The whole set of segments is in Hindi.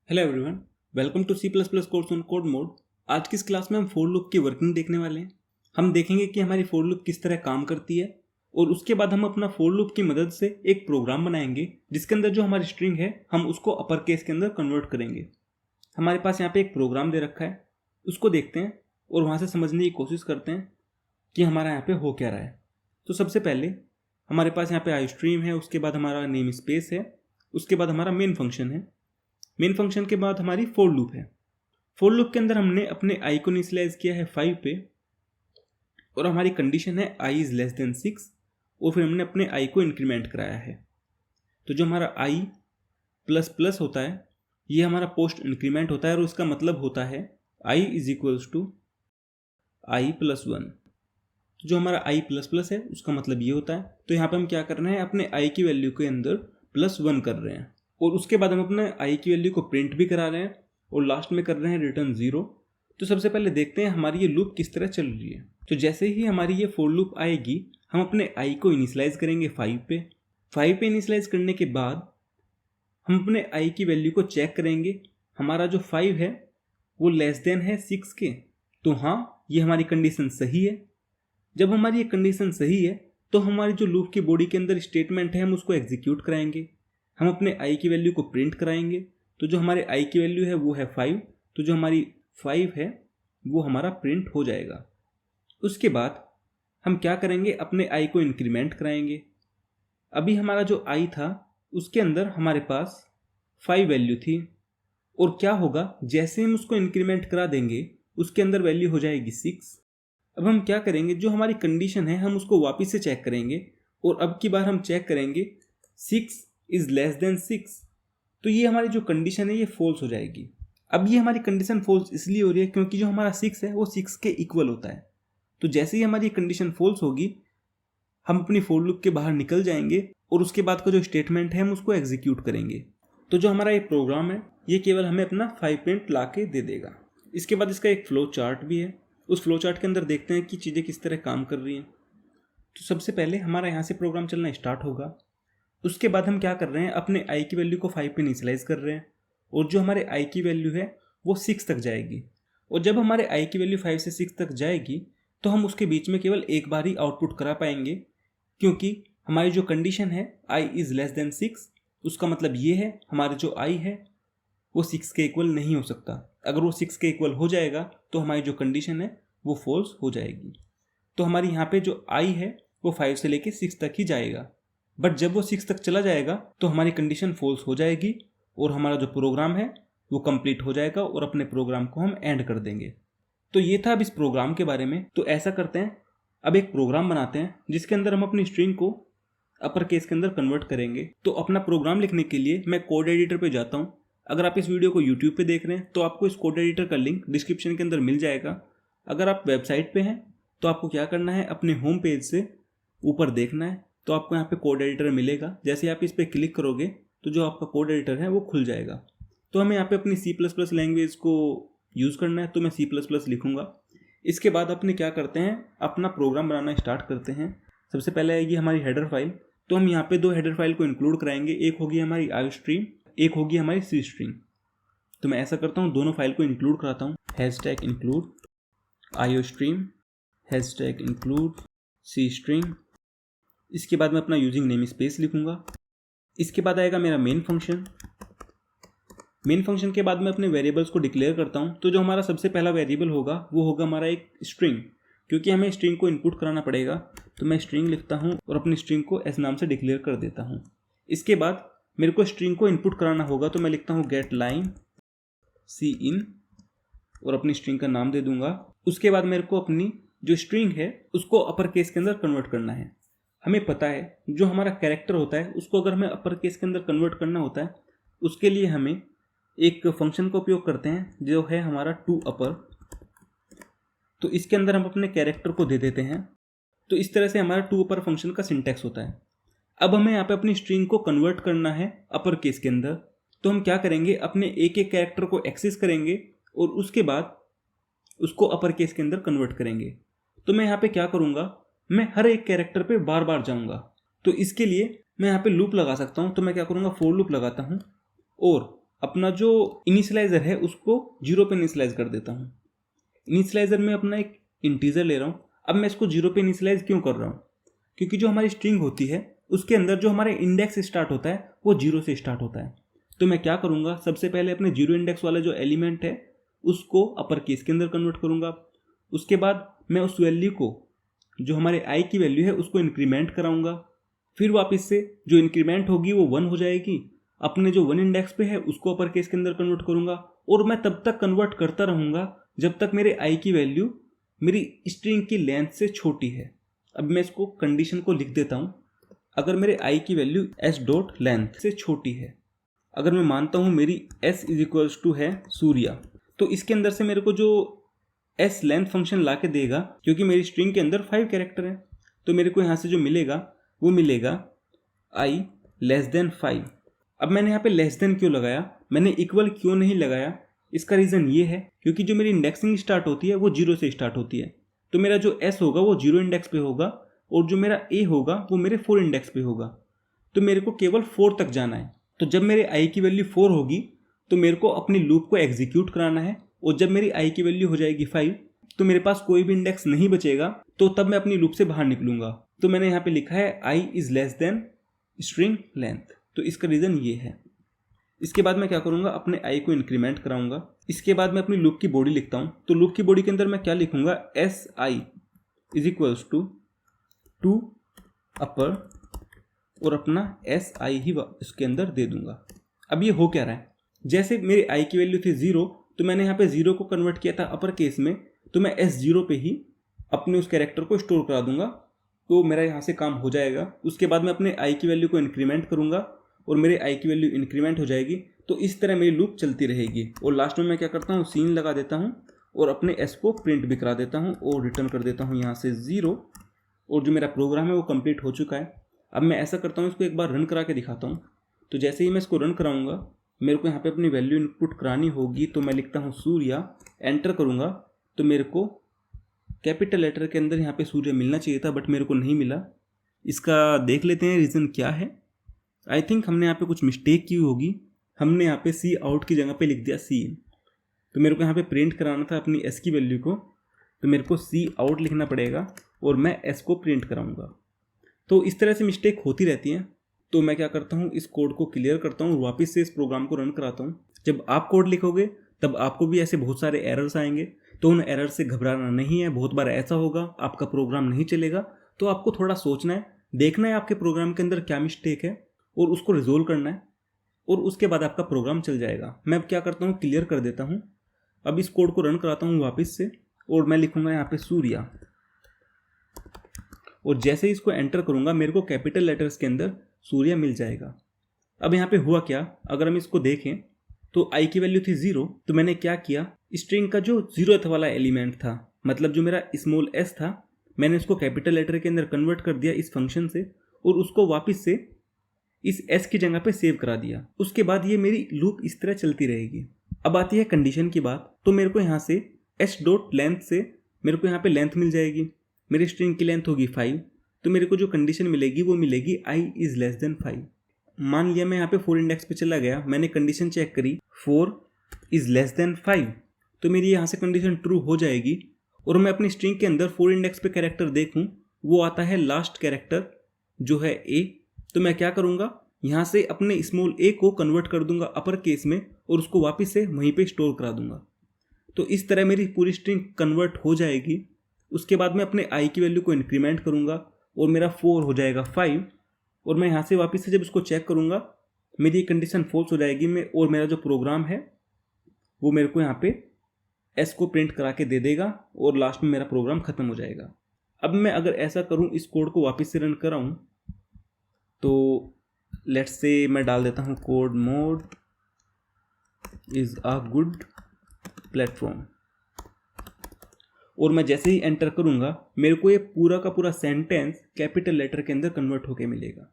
Hello everyone, welcome to C plus plus course on code mode. आज की इस क्लास में हम फोर लूप की वर्किंग देखने वाले हैं। हम देखेंगे कि हमारी फोर लूप किस तरह काम करती है और उसके बाद हम अपना फोर लूप की मदद से एक प्रोग्राम बनाएंगे जिसके अंदर जो हमारी स्ट्रिंग है हम उसको अपर केस के अंदर कन्वर्ट करेंगे। हमारे पास यहाँ पे एक प्रोग्राम दे रखा है, उसको देखते हैं और वहाँ से समझने की कोशिश करते हैं कि हमारा यहाँ पे हो क्या रहा है। तो सबसे पहले हमारे पास यहाँ पे आई स्ट्रीम है, उसके बाद हमारा नेम स्पेस है, उसके बाद हमारा मेन फंक्शन है। मेन फंक्शन के बाद हमारी फोर लूप है। फोर लूप के अंदर हमने अपने आई को इनिशियलाइज किया है 5 पे और हमारी कंडीशन है आई इज लेस देन 6 और फिर हमने अपने आई को इंक्रीमेंट कराया है। तो जो हमारा आई प्लस प्लस होता है ये हमारा पोस्ट इंक्रीमेंट होता है और उसका मतलब होता है I is equals to I plus 1। तो जो हमारा आई प्लस प्लस है उसका मतलब ये होता है। तो यहाँ पे हम क्या कर रहे हैं, अपने आई की वैल्यू के अंदर प्लस 1 कर रहे हैं और उसके बाद हम अपने आई की वैल्यू को प्रिंट भी करा रहे हैं और लास्ट में कर रहे हैं रिटर्न 0। तो सबसे पहले देखते हैं हमारी ये लूप किस तरह चल रही है। तो जैसे ही हमारी ये फोर लूप आएगी हम अपने आई को इनिशियलाइज करेंगे 5 पे। 5 पे इनिशियलाइज करने के बाद हम अपने आई की वैल्यू को चेक करेंगे। हमारा जो 5 है वो लेस देन है 6 के। तो हाँ, ये हमारी कंडीशन सही है। जब हमारी ये कंडीशन सही है तो हमारी जो लूप की बॉडी के अंदर स्टेटमेंट है हम उसको एग्जीक्यूट कराएंगे। हम अपने आई की वैल्यू को प्रिंट कराएंगे। तो जो हमारे आई की वैल्यू है वो है 5, तो जो हमारी 5 है वो हमारा प्रिंट हो जाएगा। उसके बाद हम क्या करेंगे, अपने आई को इंक्रीमेंट कराएंगे। अभी हमारा जो आई था उसके अंदर हमारे पास 5 वैल्यू थी और क्या होगा, जैसे हम उसको इंक्रीमेंट करा देंगे उसके अंदर वैल्यू हो जाएगी 6। अब हम क्या करेंगे, जो हमारी कंडीशन है हम उसको वापस से चेक करेंगे और अब की बार हम चेक करेंगे 6 इज लेस देन 6। तो ये हमारी जो कंडीशन है ये फॉल्स हो जाएगी। अब ये हमारी कंडीशन फॉल्स इसलिए हो रही है क्योंकि जो हमारा 6 है वो 6 के इक्वल होता है। तो जैसे ही हमारी कंडीशन फॉल्स होगी हम अपनी फोर लूप के बाहर निकल जाएंगे और उसके बाद का जो स्टेटमेंट है हम उसको एग्जीक्यूट करेंगे। तो जो हमारा ये प्रोग्राम है ये केवल हमें अपना 5 प्रिंट ला के दे देगा। इसके बाद इसका एक फ्लो चार्ट भी है। उस फ्लो चार्ट के अंदर देखते हैं कि चीज़ें किस तरह काम कर रही हैं। तो सबसे पहले हमारा यहाँ से प्रोग्राम चलना स्टार्ट होगा। उसके बाद हम क्या कर रहे हैं, अपने आई की वैल्यू को 5 पे इनिशियलाइज कर रहे हैं और जो हमारे आई की वैल्यू है वो 6 तक जाएगी। और जब हमारे आई की वैल्यू 5 से 6 तक जाएगी तो हम उसके बीच में केवल एक बार ही आउटपुट करा पाएंगे क्योंकि हमारी जो कंडीशन है आई इज़ लेस देन 6, उसका मतलब ये है हमारे जो आई है वो 6 के इक्वल नहीं हो सकता। अगर वो 6 के इक्वल हो जाएगा तो हमारी जो कंडीशन है वो फॉल्स हो जाएगी। तो हमारी यहाँ पे जो आई है वो 5 से लेके 6 तक ही जाएगा, बट जब वो 6 तक चला जाएगा तो हमारी कंडीशन फॉल्स हो जाएगी और हमारा जो प्रोग्राम है वो कंप्लीट हो जाएगा और अपने प्रोग्राम को हम एंड कर देंगे। तो ये था अब इस प्रोग्राम के बारे में। तो ऐसा करते हैं, अब एक प्रोग्राम बनाते हैं जिसके अंदर हम अपनी स्ट्रिंग को अपर केस के अंदर कन्वर्ट करेंगे। तो अपना प्रोग्राम लिखने के लिए मैं कोड एडिटर पे जाता हूँ। अगर आप इस वीडियो को यूट्यूब पे देख रहे हैं तो आपको इस कोड एडिटर का लिंक डिस्क्रिप्शन के अंदर मिल जाएगा। अगर आप वेबसाइट पे हैं तो आपको क्या करना है, अपने होम पेज से ऊपर देखना है तो आपको यहाँ पे कोड एडिटर मिलेगा। जैसे आप इस पर क्लिक करोगे तो जो आपका कोड एडिटर है वो खुल जाएगा। तो हमें यहाँ पे अपनी C++ लैंग्वेज को यूज़ करना है, तो मैं C++ लिखूँगा। इसके बाद अपने क्या करते हैं, अपना प्रोग्राम बनाना स्टार्ट करते हैं। सबसे पहले आएगी हमारी हेडर फाइल। तो हम यहाँ पे 2 हेडर फाइल को इंक्लूड कराएंगे, एक होगी हमारी आई स्ट्रीम, एक होगी हमारी सी स्ट्रीम। तो मैं ऐसा करता हूँ, दोनों फाइल को इंक्लूड कराता हूँ। #include IOStream, #include C string। इसके बाद मैं अपना यूजिंग नेम स्पेस लिखूंगा। इसके बाद आएगा मेरा मेन फंक्शन। मेन फंक्शन के बाद मैं अपने वेरिएबल्स को डिक्लेयर करता हूं। तो जो हमारा सबसे पहला वेरिएबल होगा वो होगा हमारा एक स्ट्रिंग, क्योंकि हमें स्ट्रिंग को इनपुट कराना पड़ेगा। तो मैं स्ट्रिंग लिखता हूं और अपनी स्ट्रिंग को एस नाम से डिक्लेयर कर देता हूं। इसके बाद मेरे को स्ट्रिंग को इनपुट कराना होगा, तो मैं लिखता हूँ गेट लाइन सी इन और अपनी स्ट्रिंग का नाम दे दूंगा। उसके बाद मेरे को अपनी जो स्ट्रिंग है उसको अपर केस के अंदर कन्वर्ट करना है। हमें पता है जो हमारा कैरेक्टर होता है उसको अगर हमें अपर केस के अंदर कन्वर्ट करना होता है उसके लिए हमें एक फंक्शन का उपयोग करते हैं जो है हमारा toUpper। तो इसके अंदर हम अपने कैरेक्टर को दे देते हैं। तो इस तरह से हमारा toUpper फंक्शन का सिंटैक्स होता है। अब हमें यहाँ पे अपनी स्ट्रिंग को कन्वर्ट करना है अपर केस के अंदर। तो हम क्या करेंगे, अपने एक एक कैरेक्टर को एक्सेस करेंगे और उसके बाद उसको अपर केस के अंदर कन्वर्ट करेंगे। तो मैं यहाँ पे क्या करूँगा, मैं हर एक कैरेक्टर पे बार बार जाऊँगा। तो इसके लिए मैं यहाँ पे लूप लगा सकता हूँ। तो मैं क्या करूँगा, फोर लूप लगाता हूँ और अपना जो इनिशियलाइज़र है उसको 0 पे इनिशियलाइज कर देता हूँ। इनिशियलाइज़र में अपना एक इंटीजर ले रहा हूँ। अब मैं इसको 0 पे इनिशियलाइज क्यों कर रहा हूँ? क्योंकि जो हमारी स्ट्रिंग होती है उसके अंदर जो हमारा इंडेक्स स्टार्ट होता है वो 0 से स्टार्ट होता है। तो मैं क्या करूँगा, सबसे पहले अपने 0 इंडेक्स वाला जो एलिमेंट है उसको अपर केस के अंदर कन्वर्ट करूँगा। उसके बाद मैं उस वैल्यू को, जो हमारे आई की वैल्यू है, उसको इंक्रीमेंट कराऊंगा। फिर वापस से जो इंक्रीमेंट होगी वो 1 हो जाएगी। अपने जो 1 इंडेक्स पे है उसको अपर केस के अंदर कन्वर्ट करूंगा और मैं तब तक कन्वर्ट करता रहूंगा जब तक मेरे आई की वैल्यू मेरी स्ट्रिंग की लेंथ से छोटी है। अब मैं इसको कंडीशन को लिख देता हूँ। अगर मेरे आई की वैल्यू एस डॉट लेंथ से छोटी है, अगर मैं मानता हूँ मेरी एस इज इक्वल्स टू है सूर्या, तो इसके अंदर से मेरे को जो एस लेंथ फंक्शन ला के देगा, क्योंकि मेरी स्ट्रिंग के अंदर 5 कैरेक्टर है, तो मेरे को यहाँ से जो मिलेगा वो मिलेगा आई लेस देन 5। अब मैंने यहाँ पे लेस देन क्यों लगाया, मैंने इक्वल क्यों नहीं लगाया, इसका रीज़न ये है क्योंकि जो मेरी इंडेक्सिंग स्टार्ट होती है वो 0 से स्टार्ट होती है। तो मेरा जो एस होगा वो 0 इंडेक्स पे होगा और जो मेरा ए होगा वो मेरे 4 इंडेक्स पे होगा। तो मेरे को केवल 4 तक जाना है। तो जब मेरे आई की वैल्यू 4 होगी तो मेरे को अपनी लूप को एग्जीक्यूट कराना है, और जब मेरी आई की वैल्यू हो जाएगी 5 तो मेरे पास कोई भी इंडेक्स नहीं बचेगा, तो तब मैं अपनी लूप से बाहर निकलूंगा। तो मैंने यहाँ पे लिखा है I is less than string length, तो इसका रीज़न ये है। इसके बाद मैं क्या करूँगा, अपने आई को इंक्रीमेंट कराऊंगा। इसके बाद मैं अपनी लूप की बॉडी लिखता हूँ। तो लूप की बॉडी के अंदर मैं क्या लिखूंगा, S I is equals to upper, और अपना एस आई ही इसके अंदर दे दूंगा। अब ये हो क्या रहा है, जैसे मेरी आई की वैल्यू थी 0, तो मैंने यहाँ पे 0 को कन्वर्ट किया था अपर केस में, तो मैं S0 पे ही अपने उस कैरेक्टर को स्टोर करा दूंगा, तो मेरा यहाँ से काम हो जाएगा। उसके बाद मैं अपने आई की वैल्यू को इंक्रीमेंट करूँगा और मेरे आई की वैल्यू इंक्रीमेंट हो जाएगी। तो इस तरह मेरी लूप चलती रहेगी। और लास्ट में मैं क्या करता हूँ, सीन लगा देता हूँ और अपने S को प्रिंट भी करा देता हूँ और रिटर्न कर देता हूँ यहाँ से 0, और जो मेरा प्रोग्राम है वो कंप्लीट हो चुका है। अब मैं ऐसा करता हूँ, इसको एक बार रन करा के दिखाता हूँ। तो जैसे ही मैं इसको रन कराऊंगा, मेरे को यहाँ पे अपनी वैल्यू इनपुट करानी होगी। तो मैं लिखता हूँ सूर्या, एंटर करूँगा, तो मेरे को कैपिटल लेटर के अंदर यहाँ पे सूर्य मिलना चाहिए था, बट मेरे को नहीं मिला। इसका देख लेते हैं रीज़न क्या है। आई थिंक हमने यहाँ पे कुछ मिस्टेक की होगी। हमने यहाँ पे सी आउट की जगह पे लिख दिया सी इन। तो मेरे को यहाँ पे प्रिंट कराना था अपनी एस की वैल्यू को, तो मेरे को सी आउट लिखना पड़ेगा और मैं एस को प्रिंट कराऊंगा। तो इस तरह से मिस्टेक होती रहती हैं। तो मैं क्या करता हूँ, इस कोड को क्लियर करता हूँ, वापस से इस प्रोग्राम को रन कराता हूँ। जब आप कोड लिखोगे तब आपको भी ऐसे बहुत सारे एरर्स आएंगे, तो उन एरर से घबराना नहीं है। बहुत बार ऐसा होगा आपका प्रोग्राम नहीं चलेगा, तो आपको थोड़ा सोचना है, देखना है आपके प्रोग्राम के अंदर क्या मिस्टेक है और उसको रिजोल्व करना है, और उसके बाद आपका प्रोग्राम चल जाएगा। मैं अब क्या करता हूँ, क्लियर कर देता हूँ। अब इस कोड को रन कराता हूँ वापस से, और मैं लिखूँगा यहाँ पे सूर्या, और जैसे ही इसको एंटर करूँगा मेरे को कैपिटल लेटर्स के अंदर सूर्या मिल जाएगा। अब यहाँ पे हुआ क्या, अगर हम इसको देखें तो आई की वैल्यू थी 0, तो मैंने क्या किया, स्ट्रिंग का जो 0th वाला एलिमेंट था, मतलब जो मेरा स्मॉल एस था, मैंने उसको कैपिटल लेटर के अंदर कन्वर्ट कर दिया इस फंक्शन से, और उसको वापस से इस एस की जगह पे सेव करा दिया। उसके बाद ये मेरी लूप इस तरह चलती रहेगी। अब आती है कंडीशन की बात। तो मेरे को यहाँ से एस डॉट लेंथ से मेरे को यहाँ पे लेंथ मिल जाएगी। मेरी स्ट्रिंग की लेंथ होगी 5, तो मेरे को जो कंडीशन मिलेगी वो मिलेगी आई इज लेस देन 5। मान लिया मैं यहाँ पे 4 इंडेक्स पे चला गया, मैंने कंडीशन चेक करी 4 इज लेस देन 5, तो मेरी यहाँ से कंडीशन ट्रू हो जाएगी। और मैं अपनी स्ट्रिंग के अंदर 4 इंडेक्स पे कैरेक्टर देखूँ, वो आता है लास्ट कैरेक्टर जो है ए। तो मैं क्या करूँगा, यहाँ से अपने स्मॉल ए को कन्वर्ट कर दूंगा अपर केस में और उसको वापस से वहीं पे स्टोर करा दूंगा। तो इस तरह मेरी पूरी स्ट्रिंग कन्वर्ट हो जाएगी। उसके बाद मैं अपने आई की वैल्यू को इंक्रीमेंट करूँगा और मेरा 4 हो जाएगा 5, और मैं यहाँ से वापस से जब इसको चेक करूँगा मेरी कंडीशन फॉल्स हो जाएगी और मेरा जो प्रोग्राम है वो मेरे को यहाँ पे एस को प्रिंट करा के दे देगा और लास्ट में मेरा प्रोग्राम ख़त्म हो जाएगा। अब मैं अगर ऐसा करूँ, इस कोड को वापस से रन कराऊँ, तो लेट्स से मैं डाल देता हूँ code mode is a good platform, और मैं जैसे ही एंटर करूँगा मेरे को ये पूरा का पूरा सेंटेंस कैपिटल लेटर के अंदर कन्वर्ट होके मिलेगा।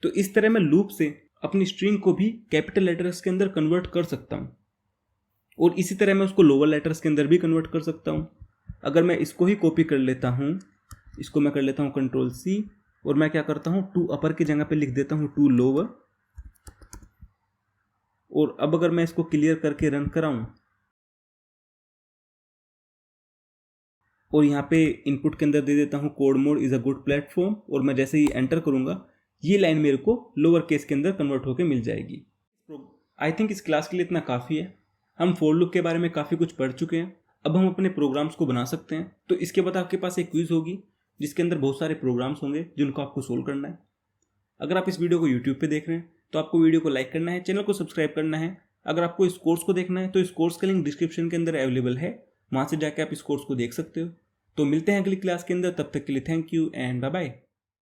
तो इस तरह मैं लूप से अपनी स्ट्रिंग को भी कैपिटल लेटर्स के अंदर कन्वर्ट कर सकता हूँ, और इसी तरह मैं उसको लोअर लेटर्स के अंदर भी कन्वर्ट कर सकता हूँ। अगर मैं इसको ही कॉपी कर लेता हूँ, इसको मैं कर लेता हूँ कंट्रोल सी, और मैं क्या करता हूँ, टू अपर की जगह पे लिख देता हूँ टू लोअर, और अब अगर मैं इसको क्लियर करके रन कराऊं और यहाँ पे इनपुट के अंदर दे देता हूँ code mode is a good platform, और मैं जैसे ही एंटर करूँगा ये लाइन मेरे को लोअर केस के अंदर कन्वर्ट होकर मिल जाएगी। आई थिंक इस क्लास के लिए इतना काफ़ी है। हम फॉर लूप के बारे में काफ़ी कुछ पढ़ चुके हैं। अब हम अपने प्रोग्राम्स को बना सकते हैं। तो इसके बाद आपके पास एक क्विज होगी जिसके अंदर बहुत सारे प्रोग्राम्स होंगे जिनको आपको सोल्व करना है। अगर आप इस वीडियो को यूट्यूब पे देख रहे हैं तो आपको वीडियो को लाइक करना है, चैनल को सब्सक्राइब करना है। अगर आपको इस कोर्स को देखना है तो इस कोर्स का लिंक डिस्क्रिप्शन के अंदर अवेलेबल है, वहाँ से जाकर आप इस कोर्स को देख सकते हो। तो मिलते हैं अगली क्लास के अंदर, तब तक के लिए thank you and bye bye.